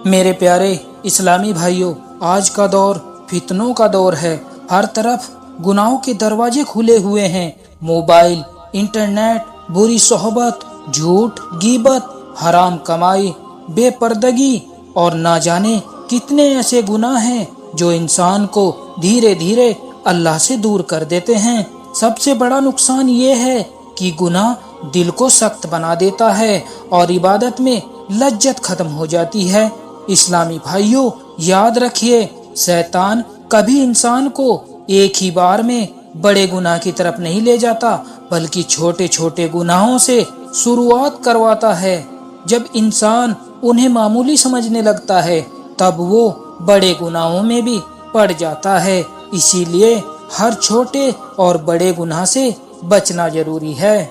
میرے پیارے اسلامی بھائیوں، آج کا دور فتنوں کا دور ہے۔ ہر طرف گناہوں کے دروازے کھلے ہوئے ہیں۔ موبائل، انٹرنیٹ، بری صحبت، جھوٹ، غیبت، حرام کمائی، بے پردگی اور نہ جانے کتنے ایسے گناہ ہیں جو انسان کو دھیرے دھیرے اللہ سے دور کر دیتے ہیں۔ سب سے بڑا نقصان یہ ہے کہ گناہ دل کو سخت بنا دیتا ہے اور عبادت میں لذت ختم ہو جاتی ہے۔ اسلامی بھائیوں، یاد رکھیے، شیطان کبھی انسان کو ایک ہی بار میں بڑے گناہ کی طرف نہیں لے جاتا، بلکہ چھوٹے چھوٹے گناہوں سے شروعات کرواتا ہے۔ جب انسان انہیں معمولی سمجھنے لگتا ہے، تب وہ بڑے گناہوں میں بھی پڑ جاتا ہے۔ اسی لیے ہر چھوٹے اور بڑے گناہ سے بچنا ضروری ہے۔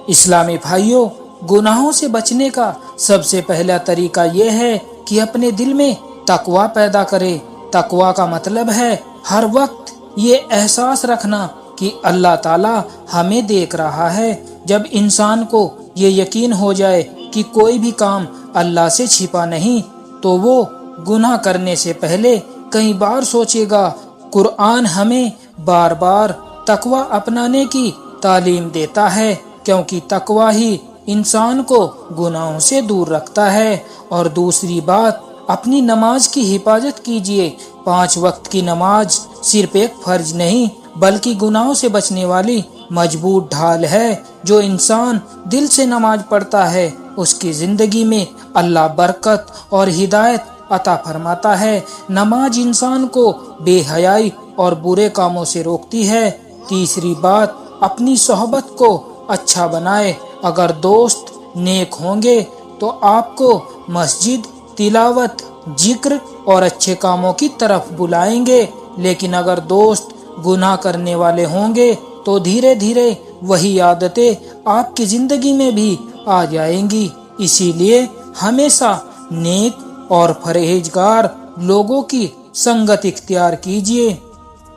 اسلامی بھائیوں، گناہوں سے بچنے کا سب سے پہلا طریقہ یہ ہے کہ اپنے دل میں تقوی پیدا کرے۔ تقوی کا مطلب ہے ہر وقت یہ احساس رکھنا کہ اللہ تعالی ہمیں دیکھ رہا ہے۔ جب انسان کو یہ یقین ہو جائے کہ کوئی بھی کام اللہ سے چھپا نہیں، تو وہ گناہ کرنے سے پہلے کئی بار سوچے گا۔ قرآن ہمیں بار بار تقوی اپنانے کی تعلیم دیتا ہے، کیونکہ تقوی ہی انسان کو گناہوں سے دور رکھتا ہے۔ اور دوسری بات، اپنی نماز کی حفاظت کیجیے۔ 5 وقت کی نماز صرف ایک فرض نہیں، بلکہ گناہوں سے بچنے والی مضبوط ڈھال ہے۔ جو انسان دل سے نماز پڑھتا ہے، اس کی زندگی میں اللہ برکت اور ہدایت عطا فرماتا ہے۔ نماز انسان کو بے حیائی اور برے کاموں سے روکتی ہے۔ تیسری بات، اپنی صحبت کو اچھا بنائے۔ اگر دوست نیک ہوں گے تو آپ کو مسجد، تلاوت، ذکر اور اچھے کاموں کی طرف بلائیں گے، لیکن اگر دوست گناہ کرنے والے ہوں گے تو دھیرے دھیرے وہی عادتیں آپ کی زندگی میں بھی آ جائیں گی۔ اسی لیے ہمیشہ نیک اور پرہیزگار لوگوں کی سنگت اختیار کیجیے۔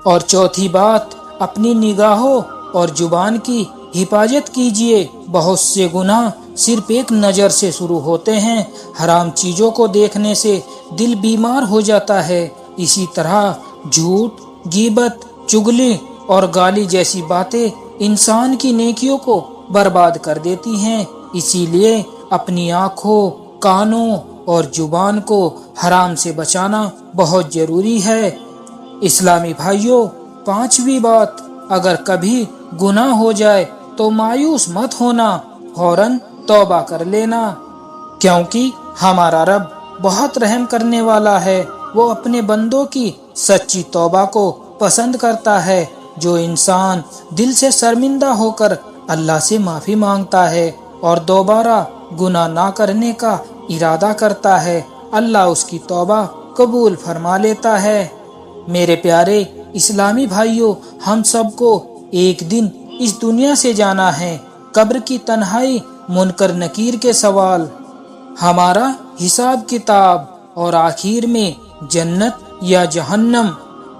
اور چوتھی بات، اپنی نگاہوں اور زبان کی حفاظت کیجیے۔ بہت سے گناہ صرف ایک نظر سے شروع ہوتے ہیں۔ حرام چیزوں کو دیکھنے سے دل بیمار ہو جاتا ہے۔ اسی طرح جھوٹ، غیبت، چغلی اور گالی جیسی باتیں انسان کی نیکیوں کو برباد کر دیتی ہیں۔ اسی لیے اپنی آنکھوں، کانوں اور زبان کو حرام سے بچانا بہت ضروری ہے۔ اسلامی بھائیوں، 5ویں بات، اگر کبھی گناہ ہو جائے تو مایوس مت ہونا، فوراً توبہ کر لینا، کیونکہ ہمارا رب بہت رحم کرنے والا ہے۔ وہ اپنے بندوں کی سچی توبہ کو پسند کرتا ہے۔ جو انسان دل سے شرمندہ ہو کر اللہ سے معافی مانگتا ہے اور دوبارہ گناہ نہ کرنے کا ارادہ کرتا ہے، اللہ اس کی توبہ قبول فرما لیتا ہے۔ میرے پیارے اسلامی بھائیوں، ہم سب کو ایک دن اس دنیا سے جانا ہے۔ قبر کی تنہائی، منکر نکیر کے سوال، ہمارا حساب کتاب اور آخر میں جنت یا جہنم،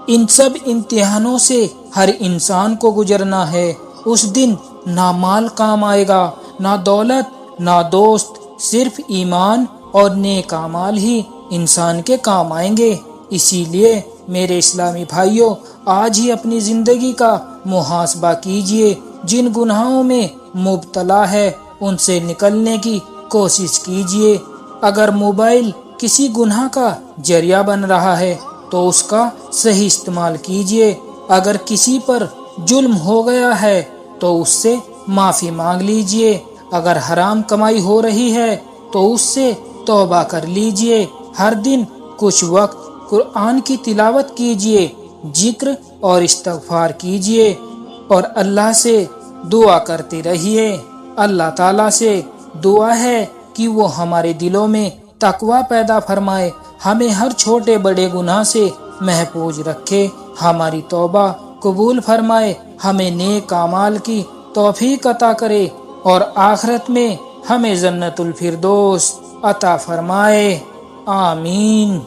ان سب امتحانوں سے ہر انسان کو گزرنا ہے۔ اس دن نہ مال کام آئے گا، نہ دولت، نہ دوست، صرف ایمان اور نیک اعمال ہی انسان کے کام آئیں گے۔ اسی لیے میرے اسلامی بھائیوں، آج ہی اپنی زندگی کا محاسبہ کیجیے۔ جن گناہوں میں مبتلا ہے ان سے نکلنے کی کوشش کیجیے۔ اگر موبائل کسی گناہ کا ذریعہ بن رہا ہے تو اس کا صحیح استعمال کیجیے۔ اگر کسی پر ظلم ہو گیا ہے تو اس سے معافی مانگ لیجیے۔ اگر حرام کمائی ہو رہی ہے تو اس سے توبہ کر لیجیے۔ ہر دن کچھ وقت قرآن کی تلاوت کیجیے، ذکر اور استغفار کیجیے اور اللہ سے دعا کرتے رہیے۔ اللہ تعالیٰ سے دعا ہے کہ وہ ہمارے دلوں میں تقوی پیدا فرمائے، ہمیں ہر چھوٹے بڑے گناہ سے محفوظ رکھے، ہماری توبہ قبول فرمائے، ہمیں نیک اعمال کی توفیق عطا کرے اور آخرت میں ہمیں جنت الفردوس عطا فرمائے۔ آمین۔